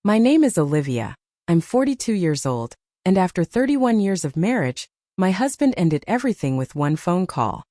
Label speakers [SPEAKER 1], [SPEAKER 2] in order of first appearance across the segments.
[SPEAKER 1] My name is Olivia. I'm 42 years old, and after 31 years of marriage, my husband ended everything with one phone call.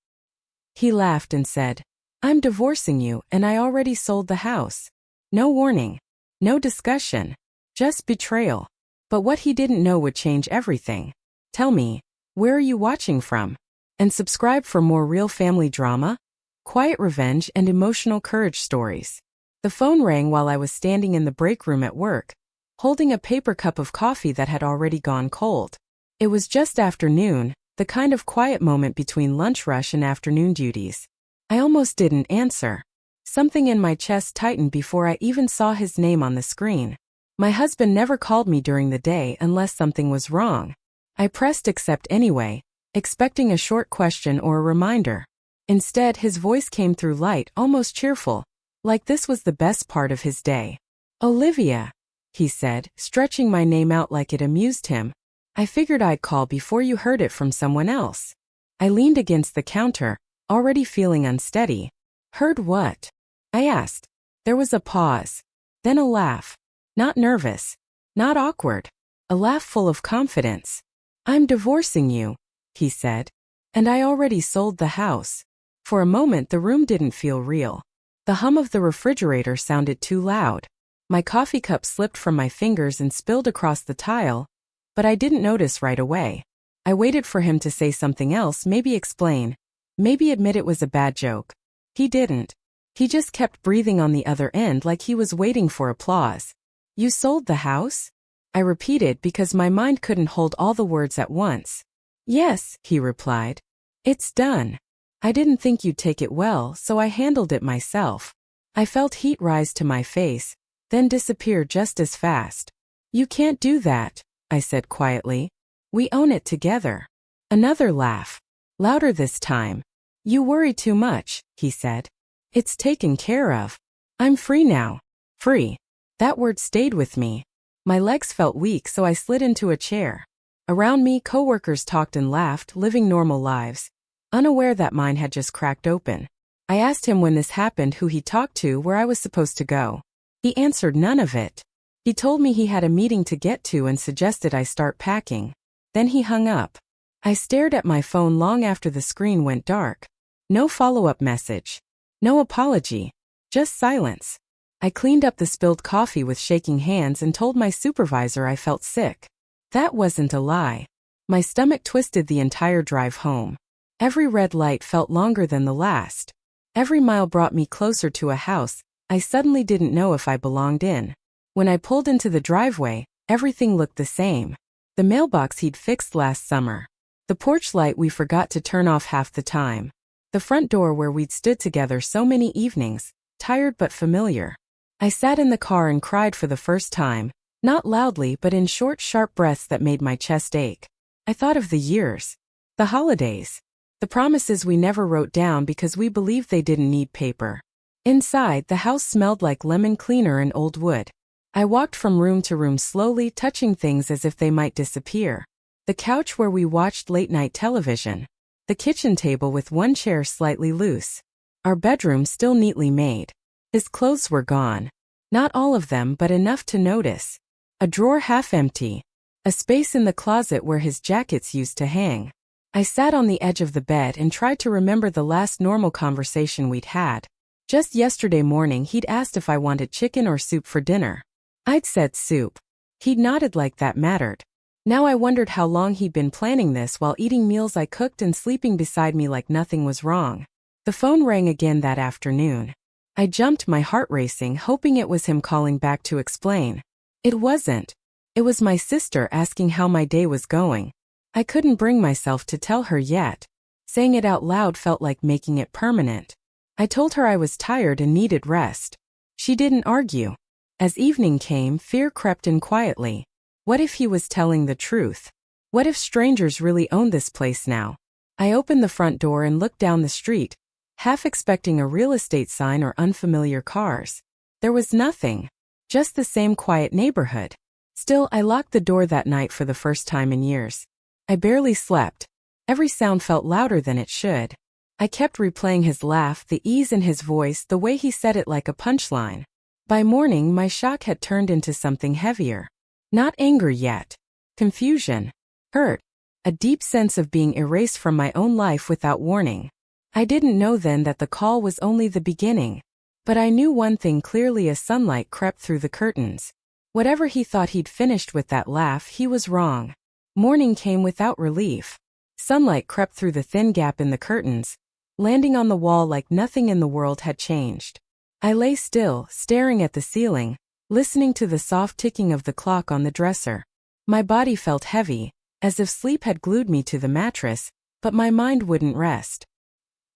[SPEAKER 1] He laughed and said, "I'm divorcing you and I already sold the house." No warning. No discussion. Just betrayal. But what he didn't know would change everything. Tell me, where are you watching from? And subscribe for more real family drama, quiet revenge, and emotional courage stories. The phone rang while I was standing in the break room at work, holding a paper cup of coffee that had already gone cold. It was just afternoon, the kind of quiet moment between lunch rush and afternoon duties. I almost didn't answer. Something in my chest tightened before I even saw his name on the screen. My husband never called me during the day unless something was wrong. I pressed accept anyway, expecting a short question or a reminder. Instead, his voice came through light, almost cheerful, like this was the best part of his day. "Olivia," he said, stretching my name out like it amused him. "I figured I'd call before you heard it from someone else." I leaned against the counter, already feeling unsteady. "Heard what?" I asked. There was a pause. Then a laugh. Not nervous. Not awkward. A laugh full of confidence. "I'm divorcing you," he said. "And I already sold the house." For a moment the room didn't feel real. The hum of the refrigerator sounded too loud. My coffee cup slipped from my fingers and spilled across the tile, but I didn't notice right away. I waited for him to say something else, maybe explain, maybe admit it was a bad joke. He didn't. He just kept breathing on the other end like he was waiting for applause. "You sold the house?" I repeated because my mind couldn't hold all the words at once. "Yes," he replied. "It's done. I didn't think you'd take it well, so I handled it myself." I felt heat rise to my face, then disappear just as fast. "You can't do that," I said quietly. "We own it together." Another laugh. Louder this time. "You worry too much," he said. "It's taken care of. I'm free now." Free. That word stayed with me. My legs felt weak, so I slid into a chair. Around me, coworkers talked and laughed, living normal lives, unaware that mine had just cracked open. I asked him when this happened, who he talked to, where I was supposed to go. He answered none of it. He told me he had a meeting to get to and suggested I start packing. Then he hung up. I stared at my phone long after the screen went dark. No follow-up message. No apology. Just silence. I cleaned up the spilled coffee with shaking hands and told my supervisor I felt sick. That wasn't a lie. My stomach twisted the entire drive home. Every red light felt longer than the last. Every mile brought me closer to a house I suddenly didn't know if I belonged in. When I pulled into the driveway, everything looked the same. The mailbox he'd fixed last summer. The porch light we forgot to turn off half the time. The front door where we'd stood together so many evenings, tired but familiar. I sat in the car and cried for the first time, not loudly but in short, sharp breaths that made my chest ache. I thought of the years. The holidays. The promises we never wrote down because we believed they didn't need paper. Inside, the house smelled like lemon cleaner and old wood. I walked from room to room slowly, touching things as if they might disappear. The couch where we watched late-night television. The kitchen table with one chair slightly loose. Our bedroom still neatly made. His clothes were gone. Not all of them, but enough to notice. A drawer half empty. A space in the closet where his jackets used to hang. I sat on the edge of the bed and tried to remember the last normal conversation we'd had. Just yesterday morning he'd asked if I wanted chicken or soup for dinner. I'd said soup. He'd nodded like that mattered. Now I wondered how long he'd been planning this while eating meals I cooked and sleeping beside me like nothing was wrong. The phone rang again that afternoon. I jumped, my heart racing, hoping it was him calling back to explain. It wasn't. It was my sister asking how my day was going. I couldn't bring myself to tell her yet. Saying it out loud felt like making it permanent. I told her I was tired and needed rest. She didn't argue. As evening came, fear crept in quietly. What if he was telling the truth? What if strangers really owned this place now? I opened the front door and looked down the street, half expecting a real estate sign or unfamiliar cars. There was nothing. Just the same quiet neighborhood. Still, I locked the door that night for the first time in years. I barely slept. Every sound felt louder than it should. I kept replaying his laugh, the ease in his voice, the way he said it like a punchline. By morning, my shock had turned into something heavier. Not anger yet. Confusion. Hurt. A deep sense of being erased from my own life without warning. I didn't know then that the call was only the beginning. But I knew one thing clearly as sunlight crept through the curtains. Whatever he thought he'd finished with that laugh, he was wrong. Morning came without relief. Sunlight crept through the thin gap in the curtains, landing on the wall like nothing in the world had changed. I lay still, staring at the ceiling, listening to the soft ticking of the clock on the dresser. My body felt heavy, as if sleep had glued me to the mattress, but my mind wouldn't rest.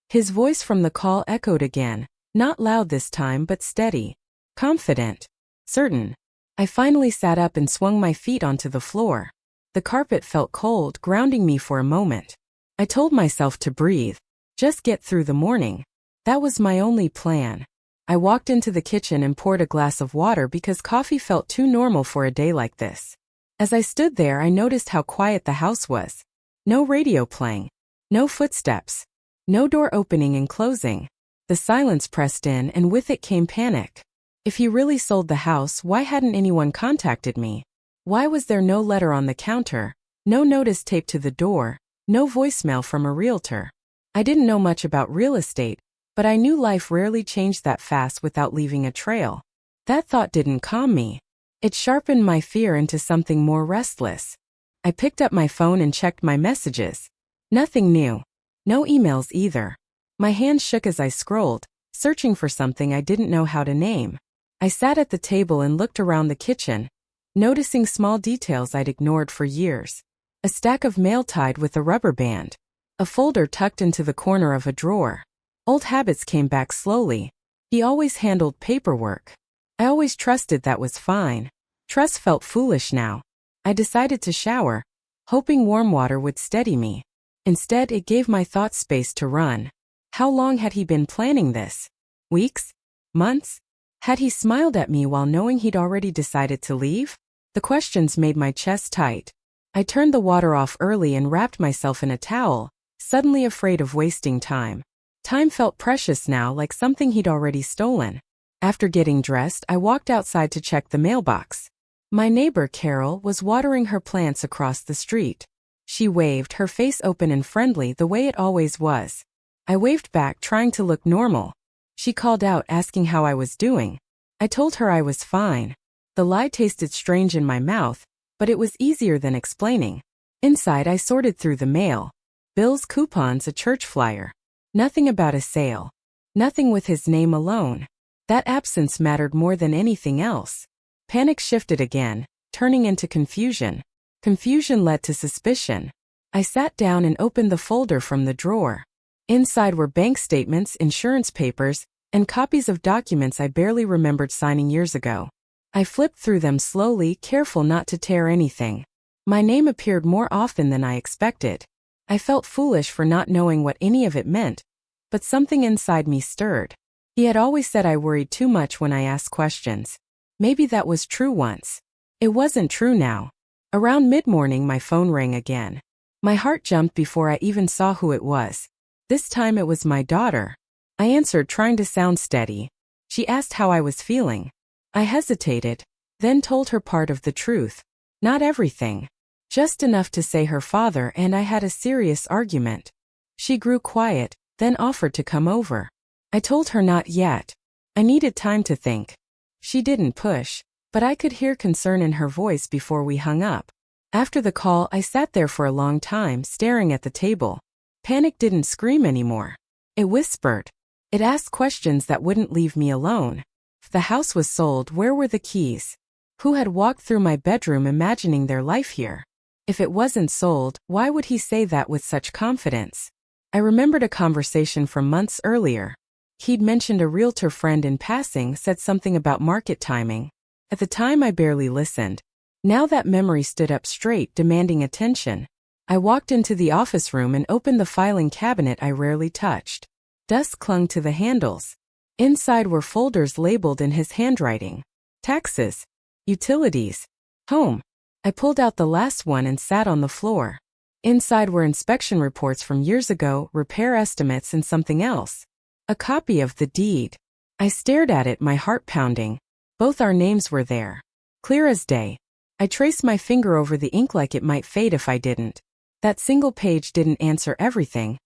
[SPEAKER 1] His voice from the call echoed again, not loud this time but steady, confident, certain. I finally sat up and swung my feet onto the floor. The carpet felt cold, grounding me for a moment. I told myself to breathe, just get through the morning. That was my only plan. I walked into the kitchen and poured a glass of water because coffee felt too normal for a day like this. As I stood there, I noticed how quiet the house was. No radio playing. No footsteps. No door opening and closing. The silence pressed in, and with it came panic. If he really sold the house, why hadn't anyone contacted me? Why was there no letter on the counter, no notice taped to the door, no voicemail from a realtor? I didn't know much about real estate, but I knew life rarely changed that fast without leaving a trail. That thought didn't calm me. It sharpened my fear into something more restless. I picked up my phone and checked my messages. Nothing new. No emails either. My hands shook as I scrolled, searching for something I didn't know how to name. I sat at the table and looked around the kitchen, noticing small details I'd ignored for years. A stack of mail tied with a rubber band. A folder tucked into the corner of a drawer. Old habits came back slowly. He always handled paperwork. I always trusted that was fine. Trust felt foolish now. I decided to shower, hoping warm water would steady me. Instead, it gave my thoughts space to run. How long had he been planning this? Weeks? Months? Had he smiled at me while knowing he'd already decided to leave? The questions made my chest tight. I turned the water off early and wrapped myself in a towel, suddenly afraid of wasting time. Time felt precious now, like something he'd already stolen. After getting dressed, I walked outside to check the mailbox. My neighbor, Carol, was watering her plants across the street. She waved, her face open and friendly the way it always was. I waved back, trying to look normal. She called out, asking how I was doing. I told her I was fine. The lie tasted strange in my mouth, but it was easier than explaining. Inside, I sorted through the mail. Bills, coupons, a church flyer. Nothing about a sale. Nothing with his name alone. That absence mattered more than anything else. Panic shifted again, turning into confusion. Confusion led to suspicion. I sat down and opened the folder from the drawer. Inside were bank statements, insurance papers, and copies of documents I barely remembered signing years ago. I flipped through them slowly, careful not to tear anything. My name appeared more often than I expected. I felt foolish for not knowing what any of it meant, but something inside me stirred. He had always said I worried too much when I asked questions. Maybe that was true once. It wasn't true now. Around mid-morning, my phone rang again. My heart jumped before I even saw who it was. This time it was my daughter. I answered, trying to sound steady. She asked how I was feeling. I hesitated, then told her part of the truth. Not everything. Just enough to say her father and I had a serious argument. She grew quiet, then offered to come over. I told her not yet. I needed time to think. She didn't push, but I could hear concern in her voice before we hung up. After the call, I sat there for a long time, staring at the table. Panic didn't scream anymore. It whispered. It asked questions that wouldn't leave me alone. If the house was sold, where were the keys? Who had walked through my bedroom imagining their life here? If it wasn't sold, why would he say that with such confidence? I remembered a conversation from months earlier. He'd mentioned a realtor friend in passing, said something about market timing. At the time, I barely listened. Now that memory stood up straight, demanding attention. I walked into the office room and opened the filing cabinet I rarely touched. Dust clung to the handles. Inside were folders labeled in his handwriting. Taxes. Utilities. Home. I pulled out the last one and sat on the floor. Inside were inspection reports from years ago, repair estimates, and something else. A copy of the deed. I stared at it, my heart pounding. Both our names were there. Clear as day. I traced my finger over the ink like it might fade if I didn't. That single page didn't answer everything,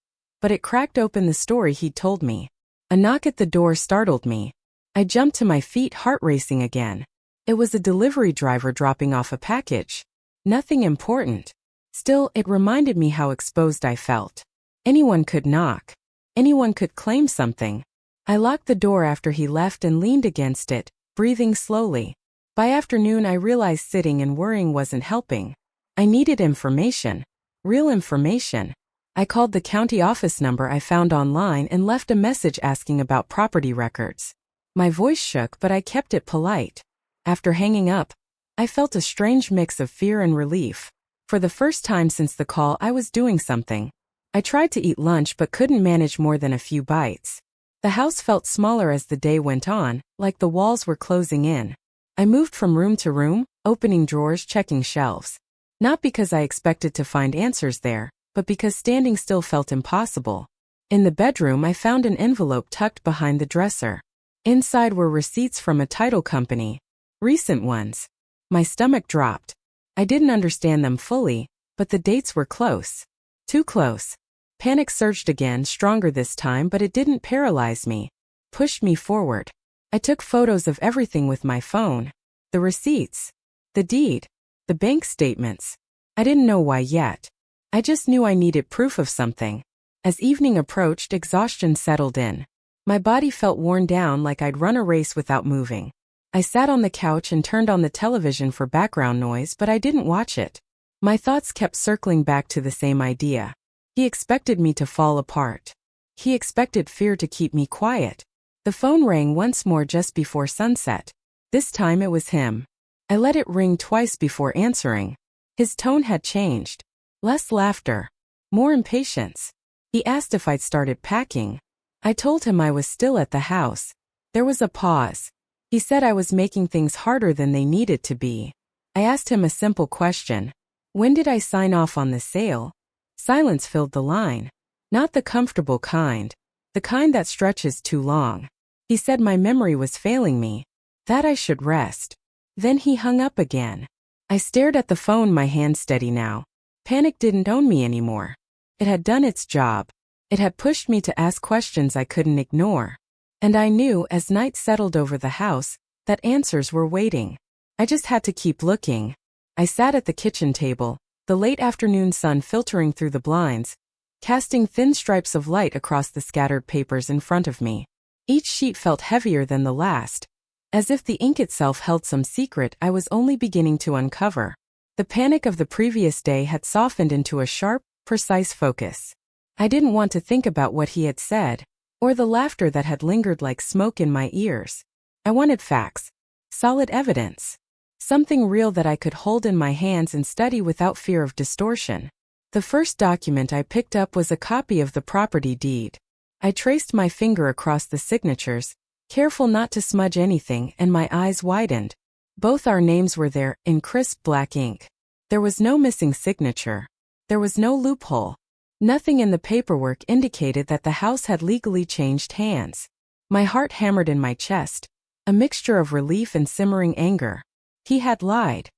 [SPEAKER 1] but it cracked open the story he'd told me. A knock at the door startled me. I jumped to my feet, heart racing again. It was a delivery driver dropping off a package. Nothing important. Still, it reminded me how exposed I felt. Anyone could knock. Anyone could claim something. I locked the door after he left and leaned against it, breathing slowly. By afternoon, I realized sitting and worrying wasn't helping. I needed information. Real information. I called the county office number I found online and left a message asking about property records. My voice shook, but I kept it polite. After hanging up, I felt a strange mix of fear and relief. For the first time since the call, I was doing something. I tried to eat lunch but couldn't manage more than a few bites. The house felt smaller as the day went on, like the walls were closing in. I moved from room to room, opening drawers, checking shelves. Not because I expected to find answers there, but because standing still felt impossible. In the bedroom, I found an envelope tucked behind the dresser. Inside were receipts from a title company. Recent ones. My stomach dropped. I didn't understand them fully, but the dates were close. Too close. Panic surged again, stronger this time, but it didn't paralyze me. Pushed me forward. I took photos of everything with my phone. The receipts. The deed. The bank statements. I didn't know why yet. I just knew I needed proof of something. As evening approached, exhaustion settled in. My body felt worn down, like I'd run a race without moving. I sat on the couch and turned on the television for background noise, but I didn't watch it. My thoughts kept circling back to the same idea. He expected me to fall apart. He expected fear to keep me quiet. The phone rang once more just before sunset. This time it was him. I let it ring twice before answering. His tone had changed. Less laughter. More impatience. He asked if I'd started packing. I told him I was still at the house. There was a pause. He said I was making things harder than they needed to be. I asked him a simple question. When did I sign off on the sale? Silence filled the line. Not the comfortable kind. The kind that stretches too long. He said my memory was failing me. That I should rest. Then he hung up again. I stared at the phone, my hand steady now. Panic didn't own me anymore. It had done its job. It had pushed me to ask questions I couldn't ignore. And I knew, as night settled over the house, that answers were waiting. I just had to keep looking. I sat at the kitchen table, the late afternoon sun filtering through the blinds, casting thin stripes of light across the scattered papers in front of me. Each sheet felt heavier than the last, as if the ink itself held some secret I was only beginning to uncover. The panic of the previous day had softened into a sharp, precise focus. I didn't want to think about what he had said, or the laughter that had lingered like smoke in my ears. I wanted facts. Solid evidence. Something real that I could hold in my hands and study without fear of distortion. The first document I picked up was a copy of the property deed. I traced my finger across the signatures, careful not to smudge anything, and my eyes widened. Both our names were there, in crisp black ink. There was no missing signature. There was no loophole. Nothing in the paperwork indicated that the house had legally changed hands. My heart hammered in my chest, a mixture of relief and simmering anger. He had lied.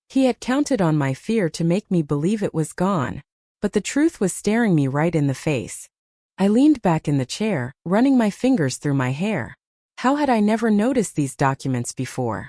[SPEAKER 1] He had counted on my fear to make me believe it was gone, but the truth was staring me right in the face. I leaned back in the chair, running my fingers through my hair. How had I never noticed these documents before?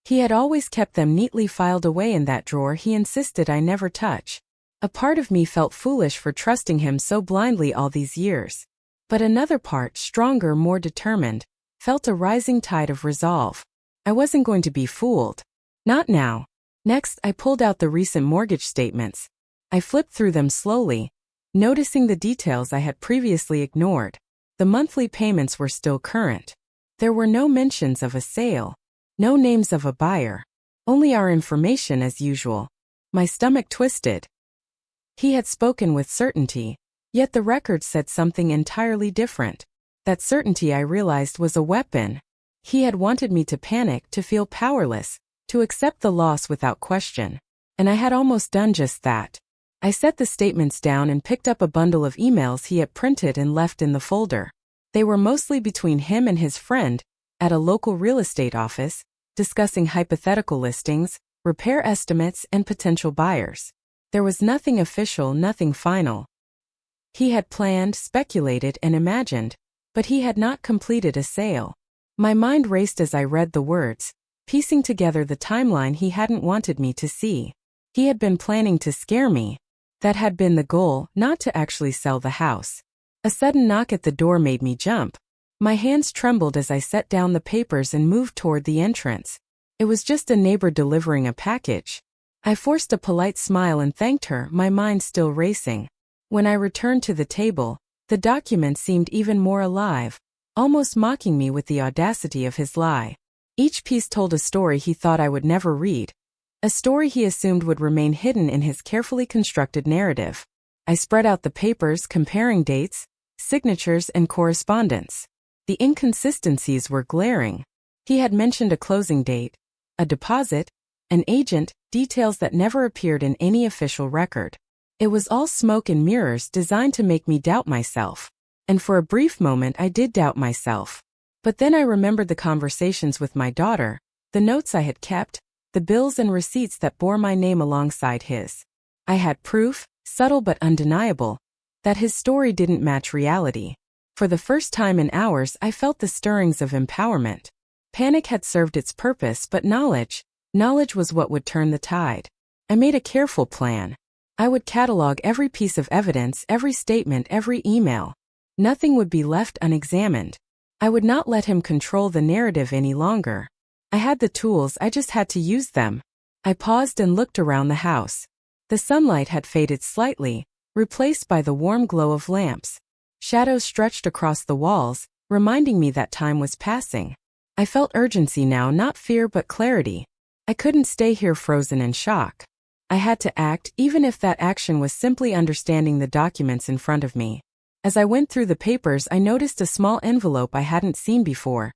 [SPEAKER 1] He had always kept them neatly filed away in that drawer he insisted I never touch. A part of me felt foolish for trusting him so blindly all these years. But another part, stronger, more determined, felt a rising tide of resolve. I wasn't going to be fooled. Not now. Next, I pulled out the recent mortgage statements. I flipped through them slowly, noticing the details I had previously ignored. The monthly payments were still current. There were no mentions of a sale. No names of a buyer. Only our information as usual. My stomach twisted. He had spoken with certainty, yet the record said something entirely different. That certainty, I realized, was a weapon. He had wanted me to panic, to feel powerless, to accept the loss without question. And I had almost done just that. I set the statements down and picked up a bundle of emails he had printed and left in the folder. They were mostly between him and his friend, at a local real estate office, discussing hypothetical listings, repair estimates, and potential buyers. There was nothing official, nothing final. He had planned, speculated, and imagined, but he had not completed a sale. My mind raced as I read the words, piecing together the timeline he hadn't wanted me to see. He had been planning to scare me. That had been the goal, not to actually sell the house. A sudden knock at the door made me jump. My hands trembled as I set down the papers and moved toward the entrance. It was just a neighbor delivering a package. I forced a polite smile and thanked her, my mind still racing. When I returned to the table, the document seemed even more alive, almost mocking me with the audacity of his lie. Each piece told a story he thought I would never read, a story he assumed would remain hidden in his carefully constructed narrative. I spread out the papers, comparing dates, signatures, and correspondence. The inconsistencies were glaring. He had mentioned a closing date, a deposit, an agent, details that never appeared in any official record. It was all smoke and mirrors designed to make me doubt myself. And for a brief moment I did doubt myself. But then I remembered the conversations with my daughter, the notes I had kept, the bills and receipts that bore my name alongside his. I had proof, subtle but undeniable, that his story didn't match reality. For the first time in hours I felt the stirrings of empowerment. Panic had served its purpose, but knowledge was what would turn the tide. I made a careful plan. I would catalog every piece of evidence, every statement, every email. Nothing would be left unexamined. I would not let him control the narrative any longer. I had the tools, I just had to use them. I paused and looked around the house. The sunlight had faded slightly, replaced by the warm glow of lamps. Shadows stretched across the walls, reminding me that time was passing. I felt urgency now, not fear but clarity. I couldn't stay here frozen in shock. I had to act, even if that action was simply understanding the documents in front of me. As I went through the papers, I noticed a small envelope I hadn't seen before,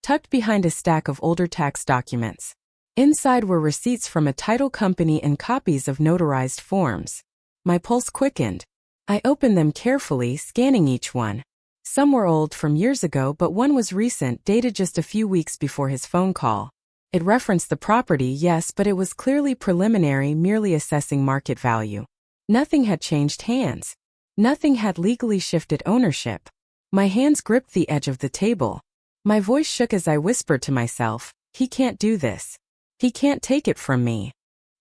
[SPEAKER 1] tucked behind a stack of older tax documents. Inside were receipts from a title company and copies of notarized forms. My pulse quickened. I opened them carefully, scanning each one. Some were old from years ago, but one was recent, dated just a few weeks before his phone call. It referenced the property, yes, but it was clearly preliminary, merely assessing market value. Nothing had changed hands. Nothing had legally shifted ownership. My hands gripped the edge of the table. My voice shook as I whispered to myself, he can't do this. He can't take it from me.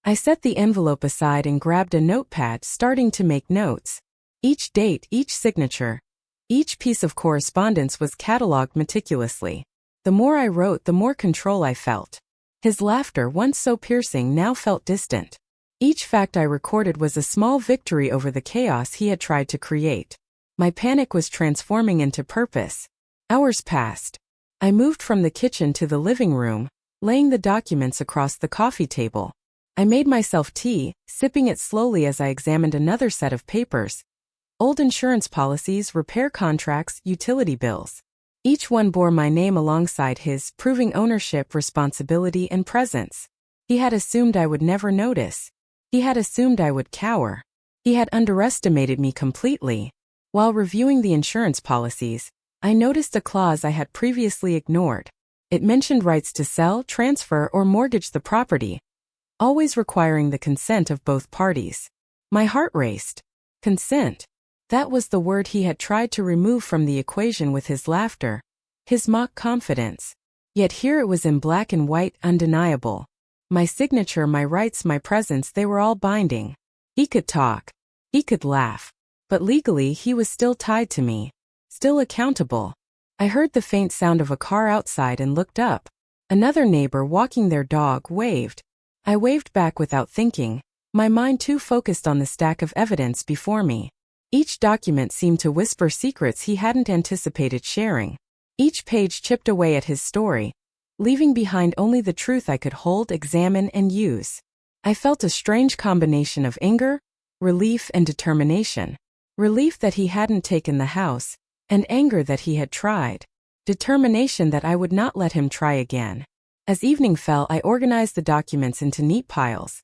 [SPEAKER 1] I set the envelope aside and grabbed a notepad, starting to make notes. Each date, each signature, each piece of correspondence was cataloged meticulously. The more I wrote, the more control I felt. His laughter, once so piercing, now felt distant. Each fact I recorded was a small victory over the chaos he had tried to create. My panic was transforming into purpose. Hours passed. I moved from the kitchen to the living room, laying the documents across the coffee table. I made myself tea, sipping it slowly as I examined another set of papers. Old insurance policies, repair contracts, utility bills. Each one bore my name alongside his, proving ownership, responsibility, and presence. He had assumed I would never notice. He had assumed I would cower. He had underestimated me completely. While reviewing the insurance policies, I noticed a clause I had previously ignored. It mentioned rights to sell, transfer, or mortgage the property, always requiring the consent of both parties. My heart raced. Consent. That was the word he had tried to remove from the equation with his laughter, his mock confidence. Yet here it was in black and white, undeniable. My signature, my rights, my presence, they were all binding. He could talk. He could laugh. But legally he was still tied to me. Still accountable. I heard the faint sound of a car outside and looked up. Another neighbor walking their dog waved. I waved back without thinking, my mind too focused on the stack of evidence before me. Each document seemed to whisper secrets he hadn't anticipated sharing. Each page chipped away at his story, leaving behind only the truth I could hold, examine, and use. I felt a strange combination of anger, relief, and determination. Relief that he hadn't taken the house, and anger that he had tried. Determination that I would not let him try again. As evening fell, I organized the documents into neat piles.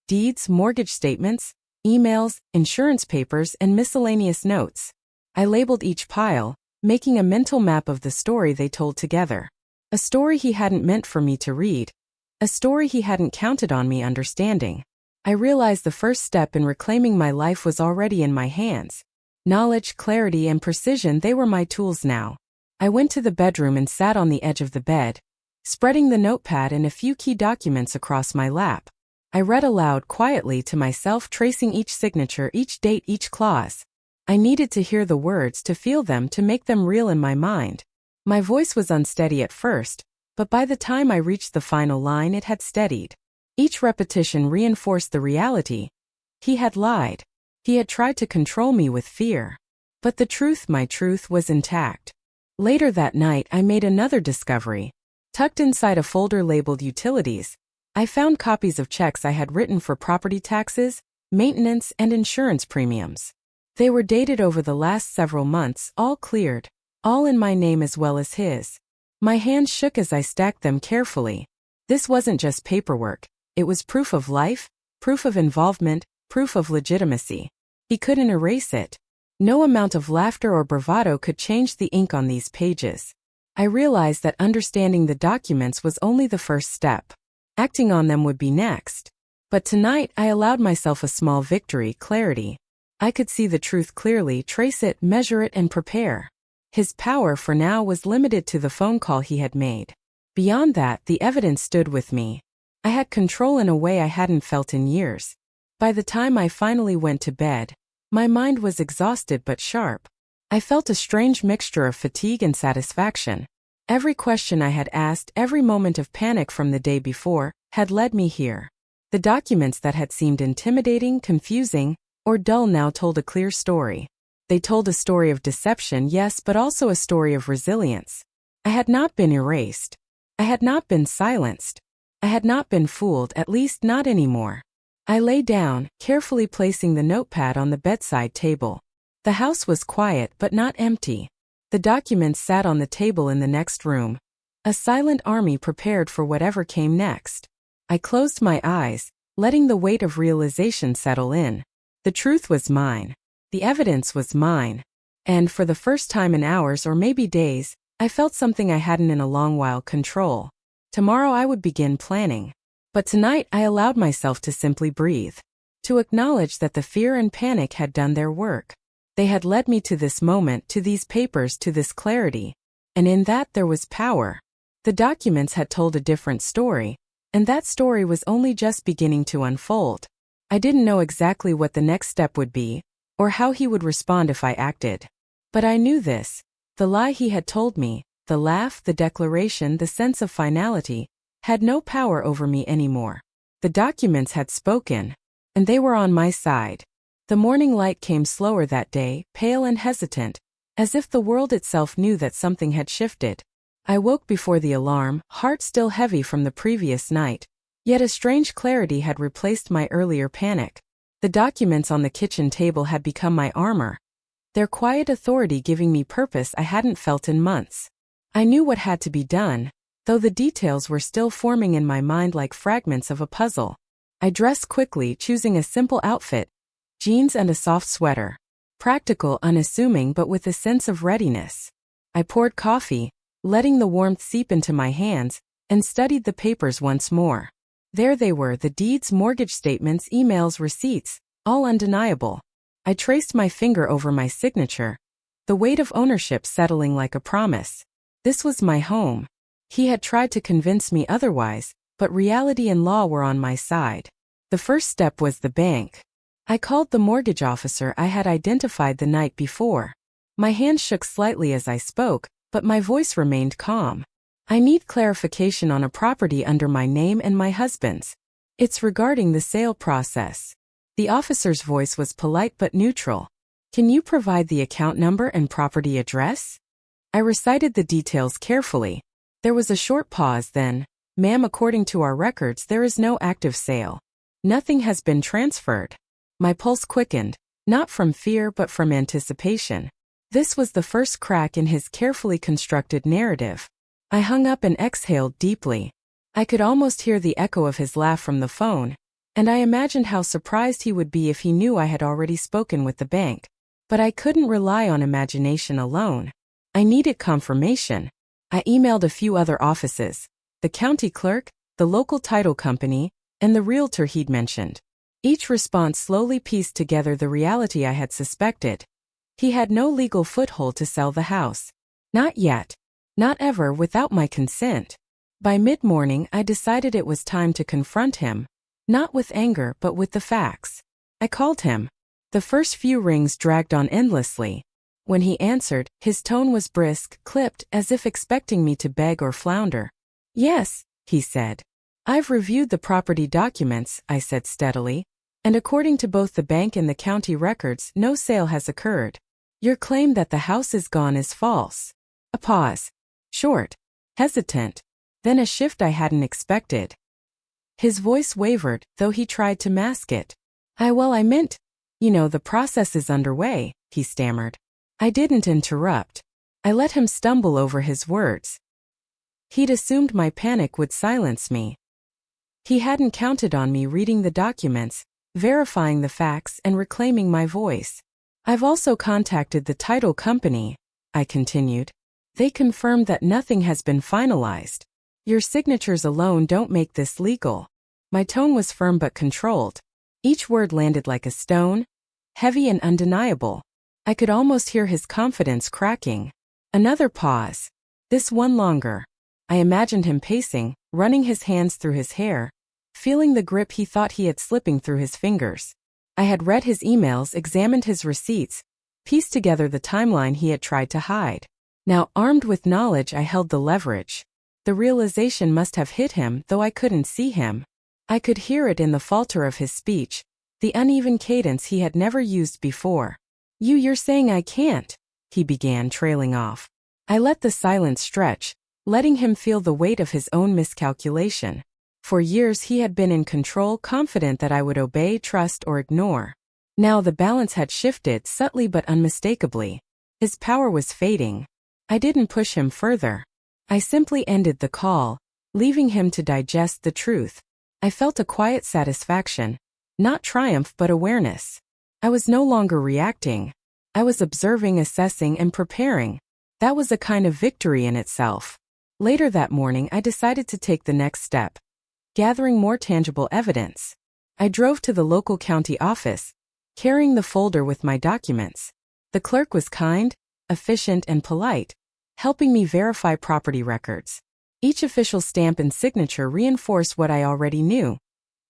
[SPEAKER 1] Deeds, mortgage statements, emails, insurance papers, and miscellaneous notes. I labeled each pile, making a mental map of the story they told together. A story he hadn't meant for me to read. A story he hadn't counted on me understanding. I realized the first step in reclaiming my life was already in my hands. Knowledge, clarity, and precision, they were my tools now. I went to the bedroom and sat on the edge of the bed, spreading the notepad and a few key documents across my lap. I read aloud quietly to myself, tracing each signature, each date, each clause. I needed to hear the words, to feel them, to make them real in my mind. My voice was unsteady at first, but by the time I reached the final line, it had steadied. Each repetition reinforced the reality. He had lied. He had tried to control me with fear. But the truth, my truth, was intact. Later that night, I made another discovery. Tucked inside a folder labeled Utilities, I found copies of checks I had written for property taxes, maintenance, and insurance premiums. They were dated over the last several months, all cleared, all in my name as well as his. My hands shook as I stacked them carefully. This wasn't just paperwork. It was proof of life, proof of involvement, proof of legitimacy. He couldn't erase it. No amount of laughter or bravado could change the ink on these pages. I realized that understanding the documents was only the first step. Acting on them would be next. But tonight I allowed myself a small victory: clarity. I could see the truth clearly, trace it, measure it, and prepare. His power for now was limited to the phone call he had made. Beyond that, the evidence stood with me. I had control in a way I hadn't felt in years. By the time I finally went to bed, my mind was exhausted but sharp. I felt a strange mixture of fatigue and satisfaction. Every question I had asked, every moment of panic from the day before, had led me here. The documents that had seemed intimidating, confusing, or dull now told a clear story. They told a story of deception, yes, but also a story of resilience. I had not been erased. I had not been silenced. I had not been fooled, at least not anymore. I lay down, carefully placing the notepad on the bedside table. The house was quiet but not empty. The documents sat on the table in the next room. A silent army prepared for whatever came next. I closed my eyes, letting the weight of realization settle in. The truth was mine. The evidence was mine. And for the first time in hours or maybe days, I felt something I hadn't in a long while: control. Tomorrow I would begin planning. But tonight I allowed myself to simply breathe. To acknowledge that the fear and panic had done their work. They had led me to this moment, to these papers, to this clarity. And in that there was power. The documents had told a different story, and that story was only just beginning to unfold. I didn't know exactly what the next step would be, or how he would respond if I acted. But I knew this. The lie he had told me, the laugh, the declaration, the sense of finality, had no power over me anymore. The documents had spoken, and they were on my side. The morning light came slower that day, pale and hesitant, as if the world itself knew that something had shifted. I woke before the alarm, heart still heavy from the previous night. Yet a strange clarity had replaced my earlier panic. The documents on the kitchen table had become my armor, their quiet authority giving me purpose I hadn't felt in months. I knew what had to be done, though the details were still forming in my mind like fragments of a puzzle. I dressed quickly, choosing a simple outfit: jeans and a soft sweater. Practical, unassuming, but with a sense of readiness. I poured coffee, letting the warmth seep into my hands, and studied the papers once more. There they were, the deeds, mortgage statements, emails, receipts, all undeniable. I traced my finger over my signature, the weight of ownership settling like a promise. This was my home. He had tried to convince me otherwise, but reality and law were on my side. The first step was the bank. I called the mortgage officer I had identified the night before. My hands shook slightly as I spoke, but my voice remained calm. I need clarification on a property under my name and my husband's. It's regarding the sale process. The officer's voice was polite but neutral. Can you provide the account number and property address? I recited the details carefully. There was a short pause, then, "Ma'am, according to our records, there is no active sale. Nothing has been transferred." My pulse quickened, not from fear but from anticipation. This was the first crack in his carefully constructed narrative. I hung up and exhaled deeply. I could almost hear the echo of his laugh from the phone, and I imagined how surprised he would be if he knew I had already spoken with the bank. But I couldn't rely on imagination alone. I needed confirmation. I emailed a few other offices, the county clerk, the local title company, and the realtor he'd mentioned. Each response slowly pieced together the reality I had suspected. He had no legal foothold to sell the house. Not yet. Not ever without my consent. By mid-morning I decided it was time to confront him. Not with anger but with the facts. I called him. The first few rings dragged on endlessly. When he answered, his tone was brisk, clipped, as if expecting me to beg or flounder. "Yes," he said. "I've reviewed the property documents," I said steadily, "and according to both the bank and the county records, no sale has occurred. Your claim that the house is gone is false." A pause. Short. Hesitant. Then a shift I hadn't expected. His voice wavered, though he tried to mask it. I meant, the process is underway," he stammered. I didn't interrupt. I let him stumble over his words. He'd assumed my panic would silence me. He hadn't counted on me reading the documents, verifying the facts, and reclaiming my voice. "I've also contacted the title company," I continued. "They confirmed that nothing has been finalized. Your signatures alone don't make this legal." My tone was firm but controlled. Each word landed like a stone, heavy and undeniable. I could almost hear his confidence cracking. Another pause. This one longer. I imagined him pacing, running his hands through his hair, feeling the grip he thought he had slipping through his fingers. I had read his emails, examined his receipts, pieced together the timeline he had tried to hide. Now, armed with knowledge, I held the leverage. The realization must have hit him, though I couldn't see him. I could hear it in the falter of his speech, the uneven cadence he had never used before. You're saying I can't," he began, trailing off. I let the silence stretch, letting him feel the weight of his own miscalculation. For years he had been in control, confident that I would obey, trust, or ignore. Now the balance had shifted, subtly but unmistakably. His power was fading. I didn't push him further. I simply ended the call, leaving him to digest the truth. I felt a quiet satisfaction. Not triumph but awareness. I was no longer reacting. I was observing, assessing, and preparing. That was a kind of victory in itself. Later that morning I decided to take the next step, gathering more tangible evidence. I drove to the local county office, carrying the folder with my documents. The clerk was kind, efficient, and polite, helping me verify property records. Each official stamp and signature reinforced what I already knew.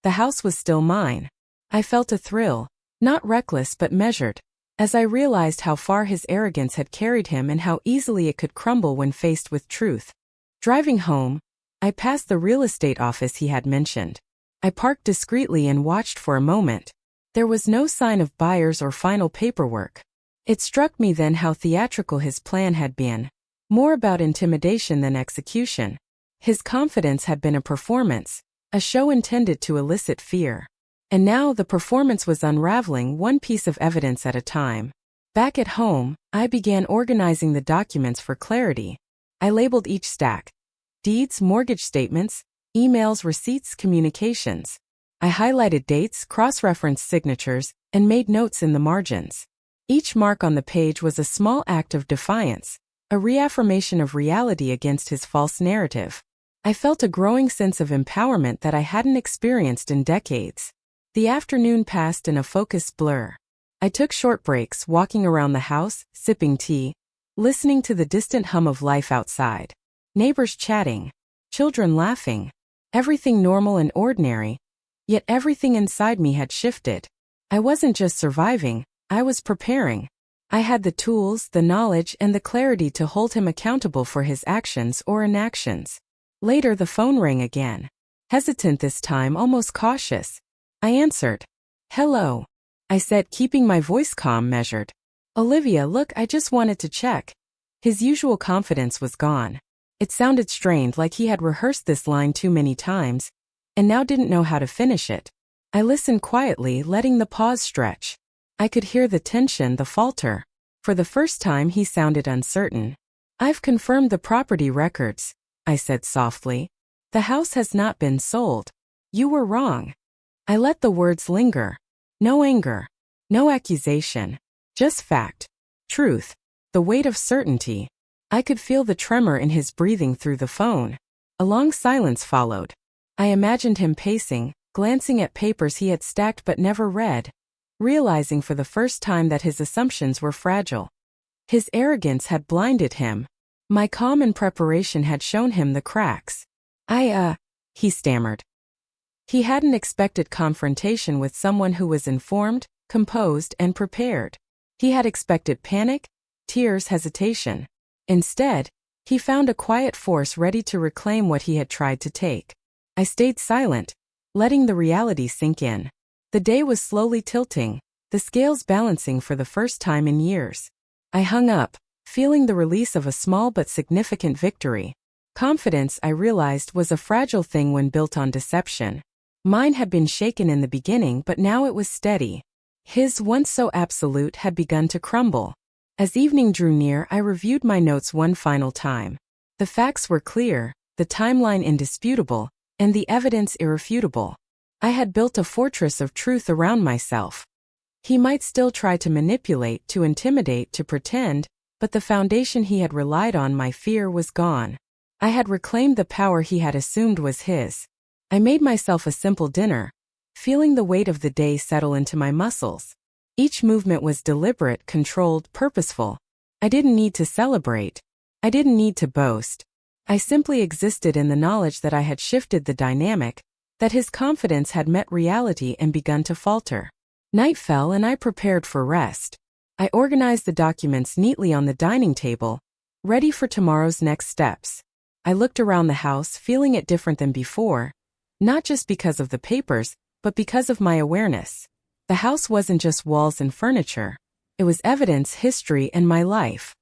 [SPEAKER 1] The house was still mine. I felt a thrill. Not reckless but measured, as I realized how far his arrogance had carried him and how easily it could crumble when faced with truth. Driving home, I passed the real estate office he had mentioned. I parked discreetly and watched for a moment. There was no sign of buyers or final paperwork. It struck me then how theatrical his plan had been, more about intimidation than execution. His confidence had been a performance, a show intended to elicit fear. And now the performance was unraveling, one piece of evidence at a time. Back at home, I began organizing the documents for clarity. I labeled each stack: deeds, mortgage statements, emails, receipts, communications. I highlighted dates, cross-referenced signatures, and made notes in the margins. Each mark on the page was a small act of defiance, a reaffirmation of reality against his false narrative. I felt a growing sense of empowerment that I hadn't experienced in decades. The afternoon passed in a focused blur. I took short breaks, walking around the house, sipping tea, listening to the distant hum of life outside. Neighbors chatting, children laughing, everything normal and ordinary. Yet everything inside me had shifted. I wasn't just surviving, I was preparing. I had the tools, the knowledge, and the clarity to hold him accountable for his actions or inactions. Later the phone rang again. Hesitant this time, almost cautious. I answered. "Hello," I said, keeping my voice calm, measured. "Olivia, look, I just wanted to check." His usual confidence was gone. It sounded strained, like he had rehearsed this line too many times, and now didn't know how to finish it. I listened quietly, letting the pause stretch. I could hear the tension, the falter. For the first time he sounded uncertain. "I've confirmed the property records," I said softly. "The house has not been sold. You were wrong." I let the words linger. No anger. No accusation. Just fact. Truth. The weight of certainty. I could feel the tremor in his breathing through the phone. A long silence followed. I imagined him pacing, glancing at papers he had stacked but never read, realizing for the first time that his assumptions were fragile. His arrogance had blinded him. My calm and preparation had shown him the cracks. He stammered. He hadn't expected confrontation with someone who was informed, composed, and prepared. He had expected panic, tears, hesitation. Instead, he found a quiet force ready to reclaim what he had tried to take. I stayed silent, letting the reality sink in. The day was slowly tilting, the scales balancing for the first time in years. I hung up, feeling the release of a small but significant victory. Confidence, I realized, was a fragile thing when built on deception. Mine had been shaken in the beginning, but now it was steady. His, once so absolute, had begun to crumble. As evening drew near, I reviewed my notes one final time. The facts were clear, the timeline indisputable, and the evidence irrefutable. I had built a fortress of truth around myself. He might still try to manipulate, to intimidate, to pretend, but the foundation he had relied on, my fear, was gone. I had reclaimed the power he had assumed was his. I made myself a simple dinner, feeling the weight of the day settle into my muscles. Each movement was deliberate, controlled, purposeful. I didn't need to celebrate. I didn't need to boast. I simply existed in the knowledge that I had shifted the dynamic, that his confidence had met reality and begun to falter. Night fell and I prepared for rest. I organized the documents neatly on the dining table, ready for tomorrow's next steps. I looked around the house, feeling it different than before, not just because of the papers, but because of my awareness. The house wasn't just walls and furniture. It was evidence, history, and my life.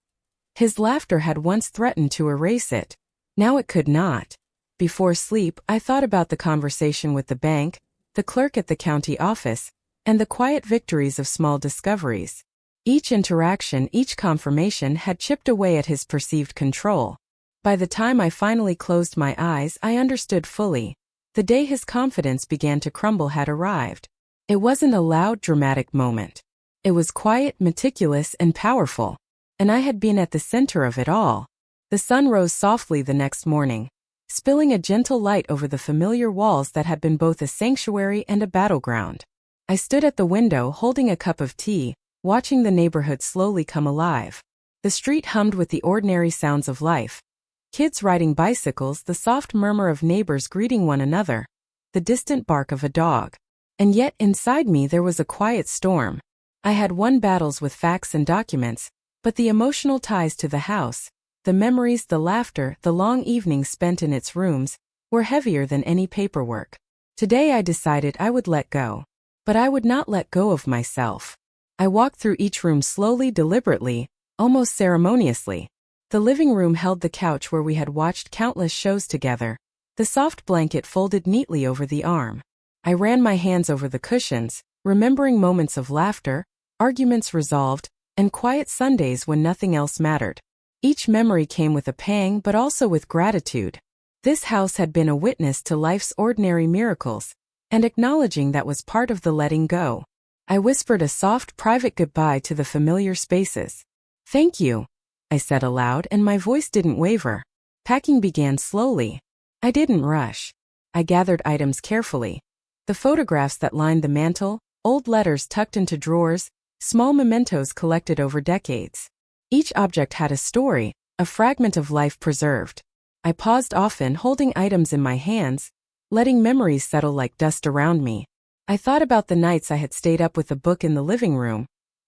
[SPEAKER 1] His laughter had once threatened to erase it. Now it could not. Before sleep, I thought about the conversation with the bank, the clerk at the county office, and the quiet victories of small discoveries. Each interaction, each confirmation had chipped away at his perceived control. By the time I finally closed my eyes, I understood fully. The day his confidence began to crumble had arrived. It wasn't a loud, dramatic moment. It was quiet, meticulous, and powerful. And I had been at the center of it all. The sun rose softly the next morning, spilling a gentle light over the familiar walls that had been both a sanctuary and a battleground. I stood at the window holding a cup of tea, watching the neighborhood slowly come alive. The street hummed with the ordinary sounds of life. Kids riding bicycles, the soft murmur of neighbors greeting one another, the distant bark of a dog. And yet, inside me there was a quiet storm. I had won battles with facts and documents, but the emotional ties to the house, the memories, the laughter, the long evenings spent in its rooms, were heavier than any paperwork. Today I decided I would let go. But I would not let go of myself. I walked through each room slowly, deliberately, almost ceremoniously. The living room held the couch where we had watched countless shows together, the soft blanket folded neatly over the arm. I ran my hands over the cushions, remembering moments of laughter, arguments resolved, and quiet Sundays when nothing else mattered. Each memory came with a pang but also with gratitude. This house had been a witness to life's ordinary miracles, and acknowledging that was part of the letting go. I whispered a soft, private goodbye to the familiar spaces. "Thank you," I said aloud, and my voice didn't waver. Packing began slowly. I didn't rush. I gathered items carefully. The photographs that lined the mantel, old letters tucked into drawers, small mementos collected over decades. Each object had a story, a fragment of life preserved. I paused often, holding items in my hands, letting memories settle like dust around me. I thought about the nights I had stayed up with a book in the living room,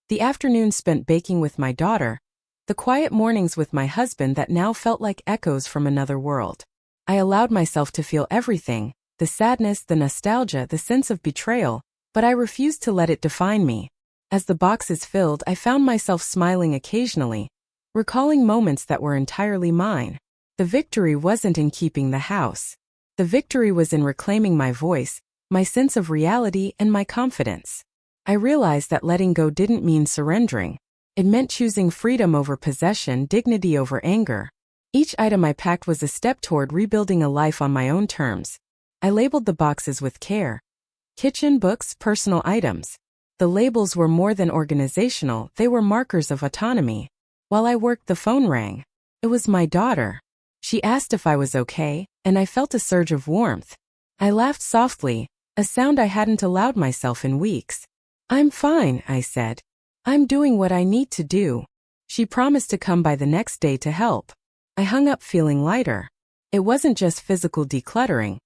[SPEAKER 1] the afternoons spent baking with my daughter, the quiet mornings with my husband that now felt like echoes from another world. I allowed myself to feel everything, the sadness, the nostalgia, the sense of betrayal, but I refused to let it define me. As the boxes filled, I found myself smiling occasionally, recalling moments that were entirely mine. The victory wasn't in keeping the house. The victory was in reclaiming my voice, my sense of reality, and my confidence. I realized that letting go didn't mean surrendering. It meant choosing freedom over possession, dignity over anger. Each item I packed was a step toward rebuilding a life on my own terms. I labeled the boxes with care. Kitchen, books, personal items. The labels were more than organizational, they were markers of autonomy. While I worked, the phone rang. It was my daughter. She asked if I was okay, and I felt a surge of warmth. I laughed softly, a sound I hadn't allowed myself in weeks. "I'm fine," I said. "I'm doing what I need to do." She promised to come by the next day to help. I hung up feeling lighter. It wasn't just physical decluttering.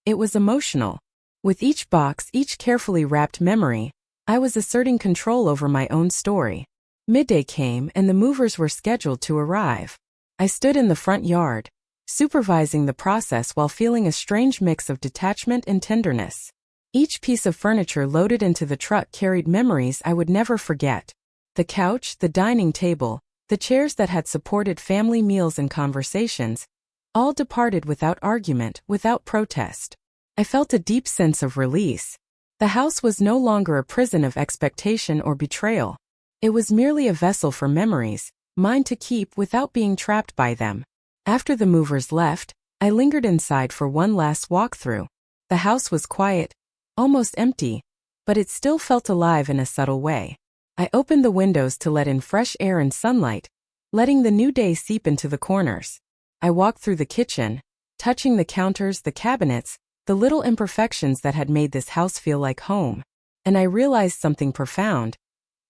[SPEAKER 1] It was emotional. With each box, each carefully wrapped memory, I was asserting control over my own story. Midday came and the movers were scheduled to arrive. I stood in the front yard, supervising the process while feeling a strange mix of detachment and tenderness. Each piece of furniture loaded into the truck carried memories I would never forget. The couch, the dining table, the chairs that had supported family meals and conversations, all departed without argument, without protest. I felt a deep sense of release. The house was no longer a prison of expectation or betrayal. It was merely a vessel for memories, mine to keep without being trapped by them. After the movers left, I lingered inside for one last walkthrough. The house was quiet, almost empty, but it still felt alive in a subtle way. I opened the windows to let in fresh air and sunlight, letting the new day seep into the corners. I walked through the kitchen, touching the counters, the cabinets, the little imperfections that had made this house feel like home. And I realized something profound.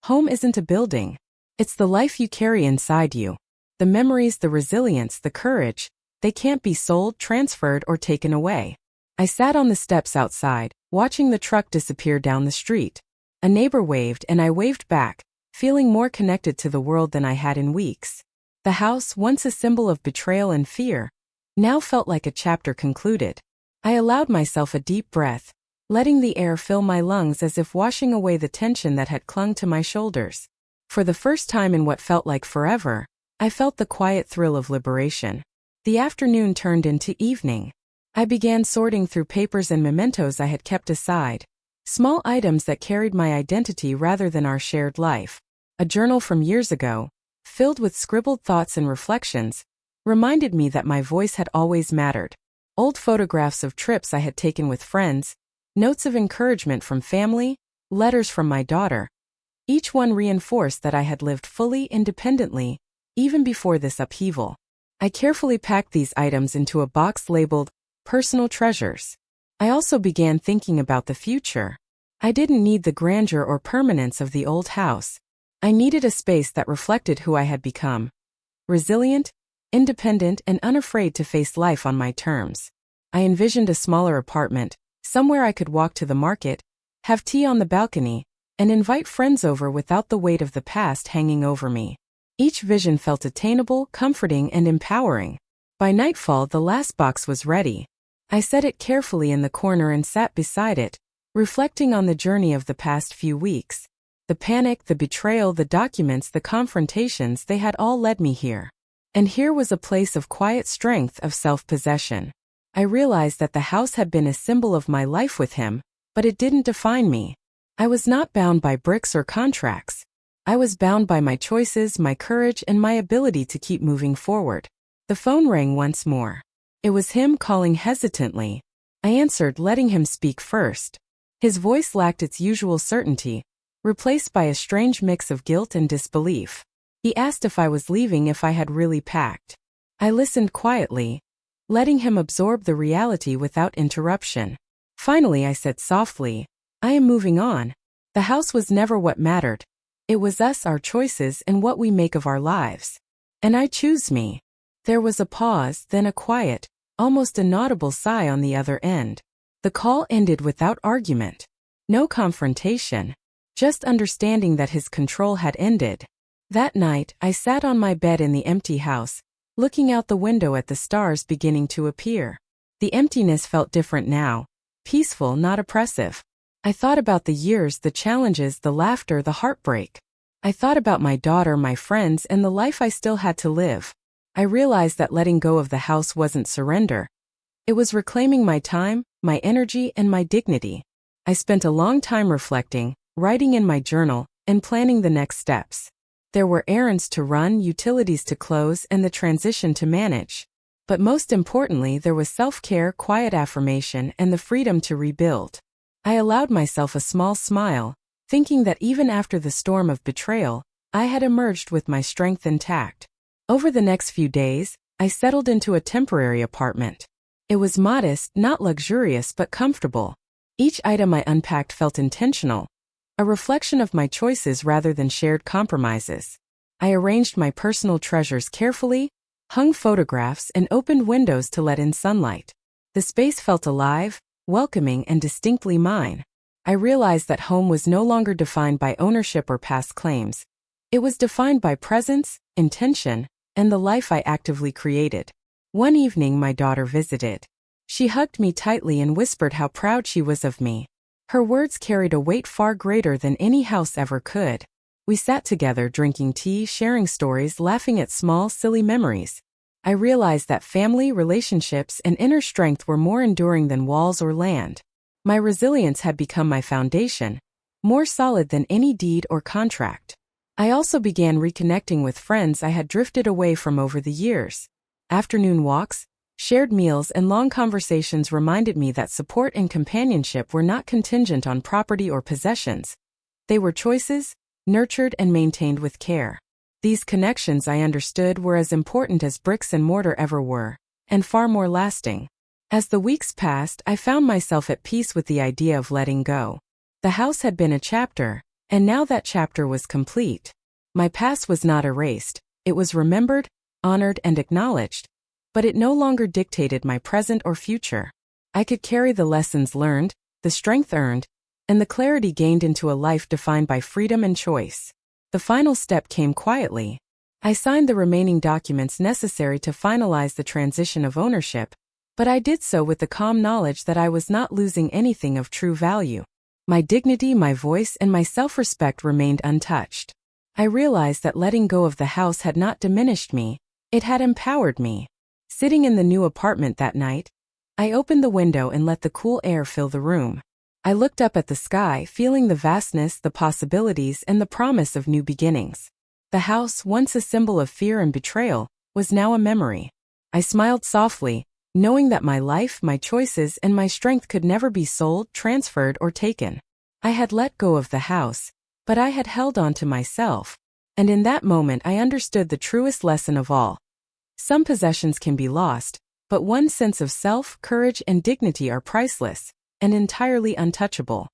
[SPEAKER 1] Home isn't a building. It's the life you carry inside you. The memories, the resilience, the courage, they can't be sold, transferred, or taken away. I sat on the steps outside, watching the truck disappear down the street. A neighbor waved and I waved back, feeling more connected to the world than I had in weeks. The house, once a symbol of betrayal and fear, now felt like a chapter concluded. I allowed myself a deep breath, letting the air fill my lungs as if washing away the tension that had clung to my shoulders. For the first time in what felt like forever, I felt the quiet thrill of liberation. The afternoon turned into evening. I began sorting through papers and mementos I had kept aside, small items that carried my identity rather than our shared life. A journal from years ago, filled with scribbled thoughts and reflections, reminded me that my voice had always mattered. Old photographs of trips I had taken with friends, notes of encouragement from family, letters from my daughter. Each one reinforced that I had lived fully independently, even before this upheaval. I carefully packed these items into a box labeled Personal Treasures. I also began thinking about the future. I didn't need the grandeur or permanence of the old house. I needed a space that reflected who I had become. Resilient, independent, and unafraid to face life on my terms. I envisioned a smaller apartment, somewhere I could walk to the market, have tea on the balcony, and invite friends over without the weight of the past hanging over me. Each vision felt attainable, comforting, and empowering. By nightfall, the last box was ready. I set it carefully in the corner and sat beside it, reflecting on the journey of the past few weeks. The panic, the betrayal, the documents, the confrontations, they had all led me here. And here was a place of quiet strength, of self-possession. I realized that the house had been a symbol of my life with him, but it didn't define me. I was not bound by bricks or contracts. I was bound by my choices, my courage, and my ability to keep moving forward. The phone rang once more. It was him calling hesitantly. I answered, letting him speak first. His voice lacked its usual certainty, replaced by a strange mix of guilt and disbelief. He asked if I was leaving, if I had really packed. I listened quietly, letting him absorb the reality without interruption. Finally, I said softly, "I am moving on. The house was never what mattered. It was us, our choices, and what we make of our lives. And I choose me." There was a pause, then a quiet, almost inaudible sigh on the other end. The call ended without argument. No confrontation. Just understanding that his control had ended. That night, I sat on my bed in the empty house, looking out the window at the stars beginning to appear. The emptiness felt different now. Peaceful, not oppressive. I thought about the years, the challenges, the laughter, the heartbreak. I thought about my daughter, my friends, and the life I still had to live. I realized that letting go of the house wasn't surrender. It was reclaiming my time, my energy, and my dignity. I spent a long time reflecting, writing in my journal, and planning the next steps. There were errands to run, utilities to close, and the transition to manage. But most importantly, there was self-care, quiet affirmation, and the freedom to rebuild. I allowed myself a small smile, thinking that even after the storm of betrayal, I had emerged with my strength intact. Over the next few days, I settled into a temporary apartment. It was modest, not luxurious but comfortable. Each item I unpacked felt intentional, a reflection of my choices rather than shared compromises. I arranged my personal treasures carefully, hung photographs, and opened windows to let in sunlight. The space felt alive, welcoming, and distinctly mine. I realized that home was no longer defined by ownership or past claims. It was defined by presence, intention, and the life I actively created. One evening my daughter visited. She hugged me tightly and whispered how proud she was of me. Her words carried a weight far greater than any house ever could. We sat together drinking tea, sharing stories, laughing at small, silly memories. I realized that family, relationships, and inner strength were more enduring than walls or land. My resilience had become my foundation, more solid than any deed or contract. I also began reconnecting with friends I had drifted away from over the years. Afternoon walks, shared meals, and long conversations reminded me that support and companionship were not contingent on property or possessions. They were choices, nurtured and maintained with care. These connections, I understood, were as important as bricks and mortar ever were, and far more lasting. As the weeks passed, I found myself at peace with the idea of letting go. The house had been a chapter, and now that chapter was complete. My past was not erased. It was remembered, honored, and acknowledged. But it no longer dictated my present or future. I could carry the lessons learned, the strength earned, and the clarity gained into a life defined by freedom and choice. The final step came quietly. I signed the remaining documents necessary to finalize the transition of ownership, but I did so with the calm knowledge that I was not losing anything of true value. My dignity, my voice, and my self-respect remained untouched. I realized that letting go of the house had not diminished me, it had empowered me. Sitting in the new apartment that night, I opened the window and let the cool air fill the room. I looked up at the sky, feeling the vastness, the possibilities, and the promise of new beginnings. The house, once a symbol of fear and betrayal, was now a memory. I smiled softly, knowing that my life, my choices, and my strength could never be sold, transferred, or taken. I had let go of the house, but I had held on to myself, and in that moment I understood the truest lesson of all. Some possessions can be lost, but one's sense of self, courage, and dignity are priceless, and entirely untouchable.